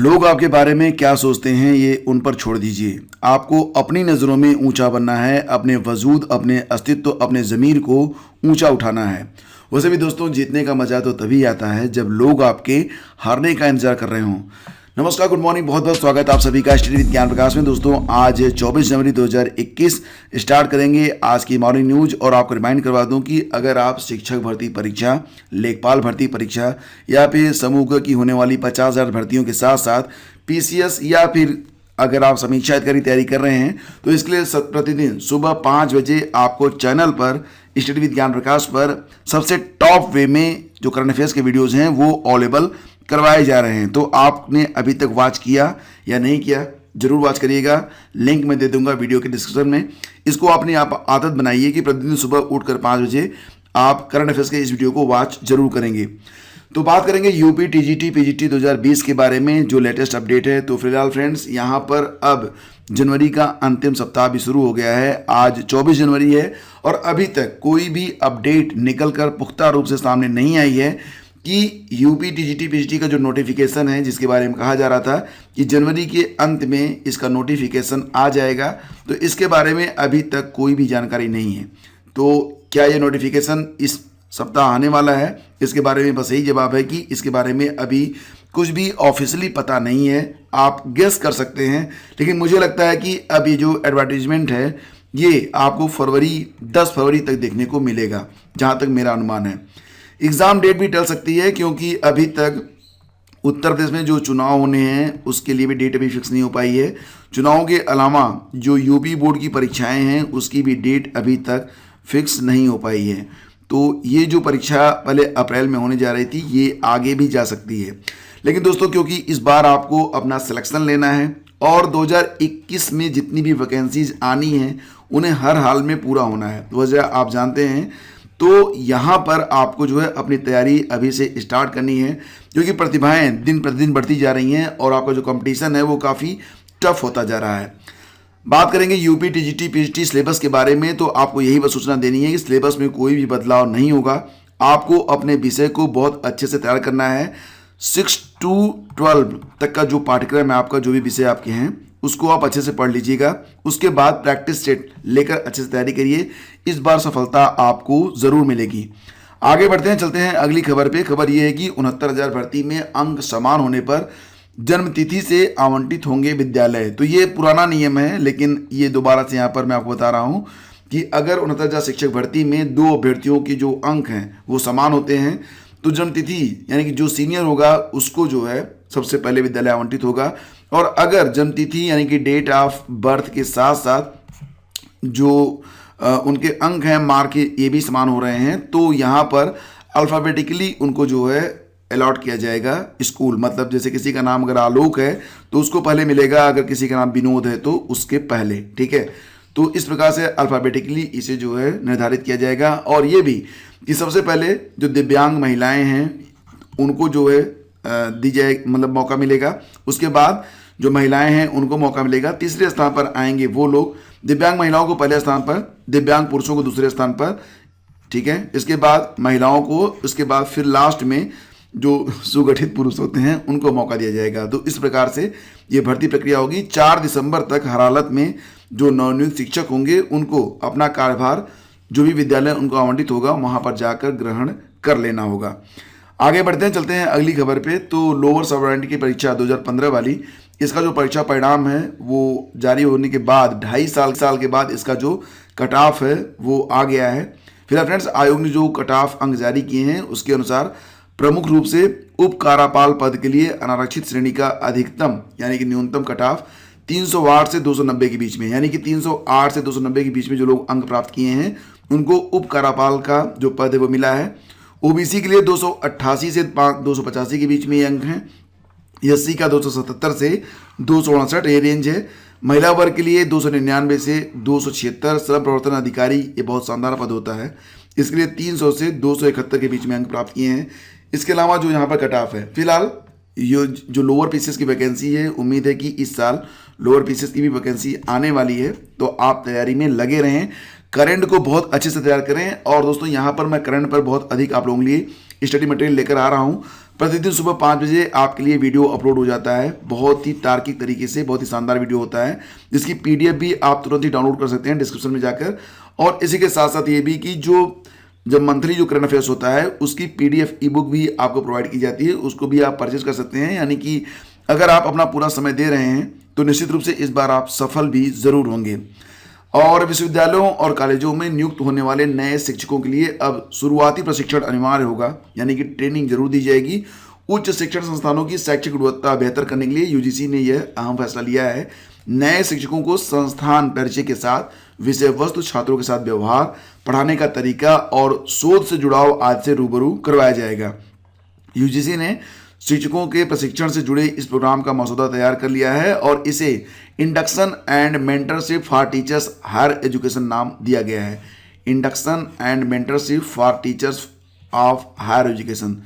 लोग आपके बारे में क्या सोचते हैं ये उन पर छोड़ दीजिए। आपको अपनी नज़रों में ऊंचा बनना है, अपने वजूद, अपने अस्तित्व, अपने ज़मीर को ऊंचा उठाना है। वैसे भी दोस्तों, जीतने का मज़ा तो तभी आता है जब लोग आपके हारने का इंतजार कर रहे हों। नमस्कार, गुड मॉर्निंग, बहुत बहुत स्वागत आप सभी का स्टडी विद ज्ञान प्रकाश में। दोस्तों, आज 24 जनवरी 2021 स्टार्ट करेंगे आज की मॉर्निंग न्यूज। और आपको रिमाइंड करवा दूं कि अगर आप शिक्षक भर्ती परीक्षा, लेखपाल भर्ती परीक्षा या फिर समूह की होने वाली 50,000 भर्तियों के साथ साथ पीसीएस या फिर अगर आप समीक्षा अधिकारी तैयारी कर रहे हैं तो इसके लिए प्रतिदिन सुबह 5 बजे आपको चैनल पर स्टडी विद ज्ञान प्रकाश पर सबसे टॉप वे में जो करंट अफेयर्स के वीडियोज़ हैं वो अवेलेबल करवाए जा रहे हैं। तो आपने अभी तक वॉच किया या नहीं किया, जरूर वॉच करिएगा। लिंक मैं दे दूंगा वीडियो के डिस्क्रिप्शन में। इसको अपनी आप आदत बनाइए कि प्रतिदिन सुबह उठकर 5 बजे आप करंट अफेयर्स के इस वीडियो को वॉच जरूर करेंगे। तो बात करेंगे यूपी टीजीटी पीजीटी 2020 के बारे में, जो लेटेस्ट अपडेट है। तो फिलहाल फ्रेंड्स, यहाँ पर अब जनवरी का अंतिम सप्ताह भी शुरू हो गया है। आज 24 जनवरी है और अभी तक कोई भी अपडेट निकलकर पुख्ता रूप से सामने नहीं आई है कि यूपी टीजीटी पीजीटी का जो नोटिफिकेशन है, जिसके बारे में कहा जा रहा था कि जनवरी के अंत में इसका नोटिफिकेशन आ जाएगा, तो इसके बारे में अभी तक कोई भी जानकारी नहीं है। तो क्या ये नोटिफिकेशन इस सप्ताह आने वाला है? इसके बारे में बस यही जवाब है कि इसके बारे में अभी कुछ भी ऑफिशियली पता नहीं है। आप गेस कर सकते हैं, लेकिन मुझे लगता है कि अब ये जो एडवर्टीजमेंट है ये आपको 10 फरवरी तक देखने को मिलेगा, जहाँ तक मेरा अनुमान है। एग्ज़ाम डेट भी टल सकती है क्योंकि अभी तक उत्तर प्रदेश में जो चुनाव होने हैं उसके लिए भी डेट अभी फिक्स नहीं हो पाई है। चुनाव के अलावा जो यूपी बोर्ड की परीक्षाएं हैं उसकी भी डेट अभी तक फिक्स नहीं हो पाई है। तो ये जो परीक्षा पहले अप्रैल में होने जा रही थी ये आगे भी जा सकती है। लेकिन दोस्तों, क्योंकि इस बार आपको अपना सिलेक्शन लेना है और 2021 में जितनी भी वैकेंसीज आनी हैं उन्हें हर हाल में पूरा होना है, तो वजह आप जानते हैं। तो यहाँ पर आपको जो है अपनी तैयारी अभी से स्टार्ट करनी है, क्योंकि प्रतिभाएं दिन प्रतिदिन बढ़ती जा रही हैं और आपका जो कंपटीशन है वो काफ़ी टफ होता जा रहा है। बात करेंगे यूपी टीजीटी पीजीटी सिलेबस के बारे में, तो आपको यही बस सूचना देनी है कि सिलेबस में कोई भी बदलाव नहीं होगा। आपको अपने विषय को बहुत अच्छे से तैयार करना है। 6 to 12 तक का जो पाठ्यक्रम है आपका, जो भी विषय आपके हैं उसको आप अच्छे से पढ़ लीजिएगा। उसके बाद प्रैक्टिस सेट लेकर अच्छे से तैयारी करिए। इस बार सफलता आपको ज़रूर मिलेगी। आगे बढ़ते हैं, चलते हैं अगली खबर पे। खबर यह है कि 69,000 भर्ती में अंक समान होने पर जन्मतिथि से आवंटित होंगे विद्यालय। तो ये पुराना नियम है, लेकिन ये दोबारा से यहाँ पर मैं आपको बता रहा हूँ कि अगर 69,000 शिक्षक भर्ती में 2 अभ्यर्थियों के जो अंक हैं वो समान होते हैं तो जन्मतिथि यानी कि जो सीनियर होगा उसको जो है सबसे पहले विद्यालय आवंटित होगा। और अगर जन्मतिथि यानी कि डेट ऑफ बर्थ के साथ साथ जो उनके अंक हैं, मार्क ये भी समान हो रहे हैं, तो यहाँ पर अल्फ़ाबेटिकली उनको जो है अलॉट किया जाएगा स्कूल। मतलब जैसे किसी का नाम अगर आलोक है तो उसको पहले मिलेगा, अगर किसी का नाम विनोद है तो उसके पहले, ठीक है। तो इस प्रकार से अल्फ़ाबेटिकली इसे जो है निर्धारित किया जाएगा। और ये भी कि सबसे पहले जो दिव्यांग महिलाएं हैं उनको जो है दी जाए, मतलब मौका मिलेगा। उसके बाद जो महिलाएं हैं उनको मौका मिलेगा। तीसरे स्थान पर आएंगे वो लोग, दिव्यांग महिलाओं को पहले स्थान पर, दिव्यांग पुरुषों को दूसरे स्थान पर, ठीक है। इसके बाद महिलाओं को, उसके बाद फिर लास्ट में जो सुगठित पुरुष होते हैं उनको मौका दिया जाएगा। तो इस प्रकार से ये भर्ती प्रक्रिया होगी। 4 दिसंबर तक हर हालत में जो नवनियुक्त शिक्षक होंगे उनको अपना कार्यभार जो भी विद्यालय उनको आवंटित होगा वहाँ पर जाकर ग्रहण कर लेना होगा। आगे बढ़ते हैं, चलते हैं अगली खबर पे। तो लोअर सबऑर्डिनेट की परीक्षा 2015 वाली, इसका जो परीक्षा परिणाम है वो जारी होने के बाद 2.5 साल के बाद इसका जो कट ऑफ है वो आ गया है। फिलहाल फ्रेंड्स, आयोग ने जो कट ऑफ अंक जारी किए हैं उसके अनुसार प्रमुख रूप से उप कारापाल पद के लिए अनारक्षित श्रेणी का अधिकतम यानी कि न्यूनतम कट ऑफ 308 से 290 के बीच में, यानी कि 308 से 290 के बीच में जो लोग अंक प्राप्त किए हैं उनको उप कारापाल का जो पद है वो मिला है। ओबीसी के लिए 288 से 285 के बीच में ये अंक हैं। एससी का 277 से 259 ये रेंज है। महिला वर्ग के लिए 299 से 276 श्रम प्रवर्तन अधिकारी, ये बहुत शानदार पद होता है, इसके लिए 300 से 271 के बीच में अंक प्राप्त किए हैं। इसके अलावा जो यहाँ पर कट ऑफ है, फिलहाल ये जो लोअर पीसीएस की वैकेंसी है, उम्मीद है कि इस साल लोअर पीसीएस की भी वैकेंसी आने वाली है, तो आप तैयारी में लगे रहें, करंट को बहुत अच्छे से तैयार करें। और दोस्तों, यहाँ पर मैं करंट पर बहुत अधिक आप लोगों के लिए स्टडी मटेरियल लेकर आ रहा हूँ। प्रतिदिन सुबह 5 बजे आपके लिए वीडियो अपलोड हो जाता है, बहुत ही तार्किक तरीके से, बहुत ही शानदार वीडियो होता है, जिसकी PDF भी आप तुरंत ही डाउनलोड कर सकते हैं डिस्क्रिप्शन में जाकर। और इसी के साथ साथ ये भी कि जब मंथली जो करंट अफेयर्स होता है उसकी PDF ई-बुक भी आपको प्रोवाइड की जाती है, उसको भी आप परचेज कर सकते हैं। यानी कि अगर आप अपना पूरा समय दे रहे हैं तो निश्चित रूप से इस बार आप सफल भी जरूर होंगे। और विश्वविद्यालयों और कॉलेजों में नियुक्त होने वाले नए शिक्षकों के लिए अब शुरुआती प्रशिक्षण अनिवार्य होगा, यानी कि ट्रेनिंग जरूर दी जाएगी। उच्च शिक्षण संस्थानों की शैक्षिक गुणवत्ता बेहतर करने के लिए UGC ने यह अहम फैसला लिया है। नए शिक्षकों को संस्थान परिचय के साथ विषय वस्तु, छात्रों के साथ व्यवहार, पढ़ाने का तरीका और शोध से जुड़ाव आदि से रूबरू करवाया जाएगा। UGC ने शिक्षकों के प्रशिक्षण से जुड़े इस प्रोग्राम का मसौदा तैयार कर लिया है और इसे induction and mentorship for teachers higher education नाम दिया गया है। Induction and mentorship for teachers of higher education,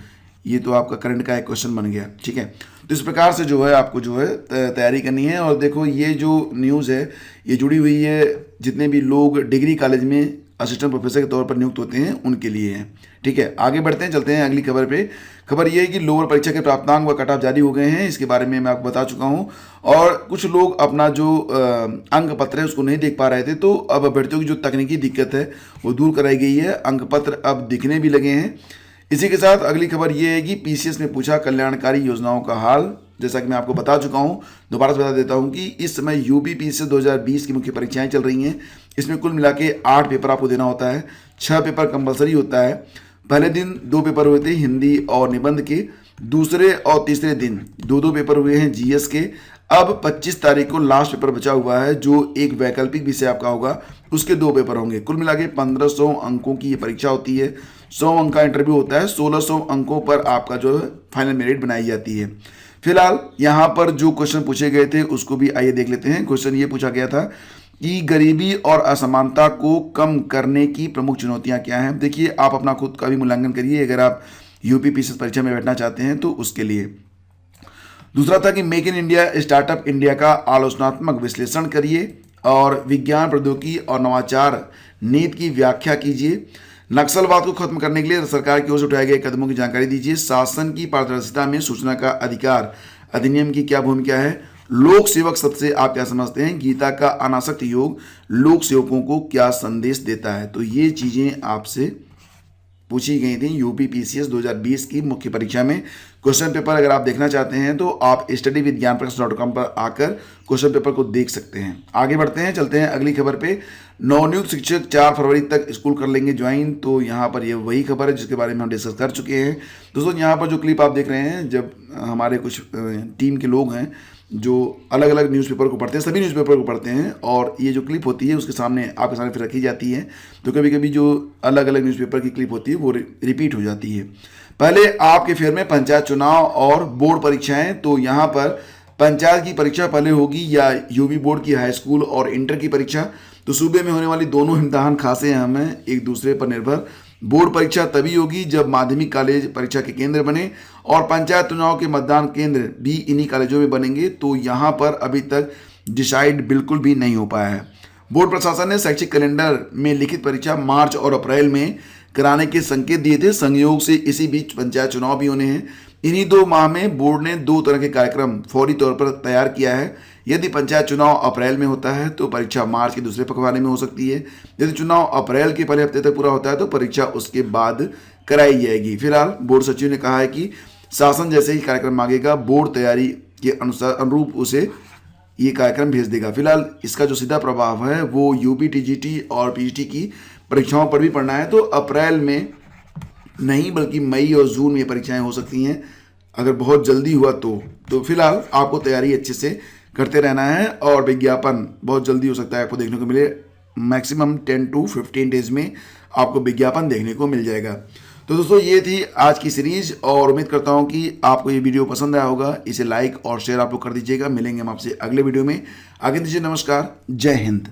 ये तो आपका करंट का एक क्वेश्चन बन गया। ठीक है, तो इस प्रकार से जो है आपको जो है तैयारी करनी है। और देखो ये जो न्यूज़ है ये जुड़ी हुई है जितने भी लोग डिग्री कॉलेज में असिस्टेंट प्रोफेसर के तौर पर नियुक्त होते हैं उनके लिए है। ठीक है, आगे बढ़ते हैं, चलते हैं अगली खबर पे। खबर ये है कि लोअर परीक्षा के प्राप्तांक व कट ऑफ जारी हो गए हैं, इसके बारे में मैं आपको बता चुका हूँ। और कुछ लोग अपना जो अंक पत्र है उसको नहीं देख पा रहे थे, तो अब अभ्यर्थियों की जो तकनीकी दिक्कत है वो दूर कराई गई है, अंक पत्र अब दिखने भी लगे हैं। इसी के साथ अगली खबर ये है कि PCS ने पूछा कल्याणकारी योजनाओं का हाल। जैसा कि मैं आपको बता चुका हूं, दोबारा से बता देता हूं कि इस समय UP PCS 2020 की मुख्य परीक्षाएं चल रही हैं। इसमें कुल मिला के 8 पेपर आपको देना होता है, 6 पेपर कंपलसरी होता है। पहले दिन 2 पेपर हुए थे हिंदी और निबंध के, दूसरे और तीसरे दिन 2-2 पेपर हुए हैं GS के। अब 25 तारीख को लास्ट पेपर बचा हुआ है जो एक वैकल्पिक विषय आपका होगा, उसके 2 पेपर होंगे। कुल मिला के 1500 अंकों की ये परीक्षा होती है, 100 अंक का इंटरव्यू होता है, 1600 अंकों पर आपका जो है फाइनल मेरिट बनाई जाती है। फिलहाल यहाँ पर जो क्वेश्चन पूछे गए थे उसको भी आइए देख लेते हैं। क्वेश्चन ये पूछा गया था कि गरीबी और असमानता को कम करने की प्रमुख चुनौतियाँ क्या हैं। देखिए, आप अपना खुद का भी मूल्यांकन करिए अगर आप UP PCS परीक्षा में बैठना चाहते हैं तो उसके लिए। दूसरा था कि make in India startup India का आलोचनात्मक विश्लेषण करिए और विज्ञान प्रौद्योगिकी और नवाचार नीति की व्याख्या कीजिए। नक्सलवाद को खत्म करने के लिए सरकार की ओर से उठाए गए कदमों की जानकारी दीजिए। शासन की पारदर्शिता में सूचना का अधिकार अधिनियम की क्या भूमिका है। लोक सेवक शब्द से आप क्या समझते हैं। गीता का अनासक्त योग लोक सेवकों को क्या संदेश देता है। तो ये चीजें आपसे पूछी गई थी UP PCS 2020 की मुख्य परीक्षा में। क्वेश्चन पेपर अगर आप देखना चाहते हैं तो आप studyvidgyanprakash.com पर आकर क्वेश्चन पेपर को देख सकते हैं। आगे बढ़ते हैं, चलते हैं अगली खबर पे। नवनियुक्त शिक्षक 4 फरवरी तक स्कूल कर लेंगे ज्वाइन। तो यहाँ पर ये वही खबर है जिसके बारे में हम डिस्कस कर चुके हैं। दोस्तों, यहाँ पर जो क्लिप आप देख रहे हैं, जब हमारे कुछ टीम के लोग हैं जो अलग अलग न्यूज़पेपर को पढ़ते हैं, सभी न्यूज़पेपर को पढ़ते हैं, और ये जो क्लिप होती है उसके सामने आपके सामने फिर रखी जाती है। तो कभी कभी जो अलग अलग न्यूज़पेपर की क्लिप होती है वो रिपीट हो जाती है। पहले आपके फेयर में पंचायत चुनाव और बोर्ड परीक्षाएं। तो यहाँ पर पंचायत की परीक्षा पहले होगी या UP बोर्ड की हाई स्कूल और इंटर की परीक्षा। तो सूबे में होने वाली दोनों इम्तिहान खासे अहम हैं, एक दूसरे पर निर्भर। बोर्ड परीक्षा तभी होगी जब माध्यमिक कॉलेज परीक्षा के केंद्र बने और पंचायत चुनाव के मतदान केंद्र भी इन्हीं कॉलेजों में बनेंगे। तो यहाँ पर अभी तक डिसाइड बिल्कुल भी नहीं हो पाया है। बोर्ड प्रशासन ने शैक्षिक कैलेंडर में लिखित परीक्षा मार्च और अप्रैल में कराने के संकेत दिए थे। संयोग से इसी बीच पंचायत चुनाव भी होने हैं। इन्हीं 2 माह में बोर्ड ने 2 तरह के कार्यक्रम फौरी तौर पर तैयार किया है। यदि पंचायत चुनाव अप्रैल में होता है तो परीक्षा मार्च के दूसरे पखवाड़े में हो सकती है। यदि चुनाव अप्रैल के पहले हफ्ते तक पूरा होता है तो परीक्षा उसके बाद कराई जाएगी। फिलहाल बोर्ड सचिव ने कहा है कि शासन जैसे ही कार्यक्रम मांगेगा बोर्ड तैयारी के अनुरूप उसे ये कार्यक्रम भेज देगा। फिलहाल इसका जो सीधा प्रभाव है वो UP TGT और PGT की परीक्षाओं पर भी पड़ना है। तो अप्रैल में नहीं बल्कि मई और जून में ये परीक्षाएं हो सकती हैं अगर बहुत जल्दी हुआ तो फिलहाल आपको तैयारी अच्छे से करते रहना है और विज्ञापन बहुत जल्दी हो सकता है आपको देखने को मिले। मैक्सिमम 10 to 15 डेज में आपको विज्ञापन देखने को मिल जाएगा। तो दोस्तों, ये थी आज की सीरीज और उम्मीद करता हूँ कि आपको ये वीडियो पसंद आया होगा। इसे लाइक और शेयर आप लोग कर दीजिएगा। मिलेंगे हम आपसे अगले वीडियो में। आगे दीजिए, नमस्कार, जय हिंद।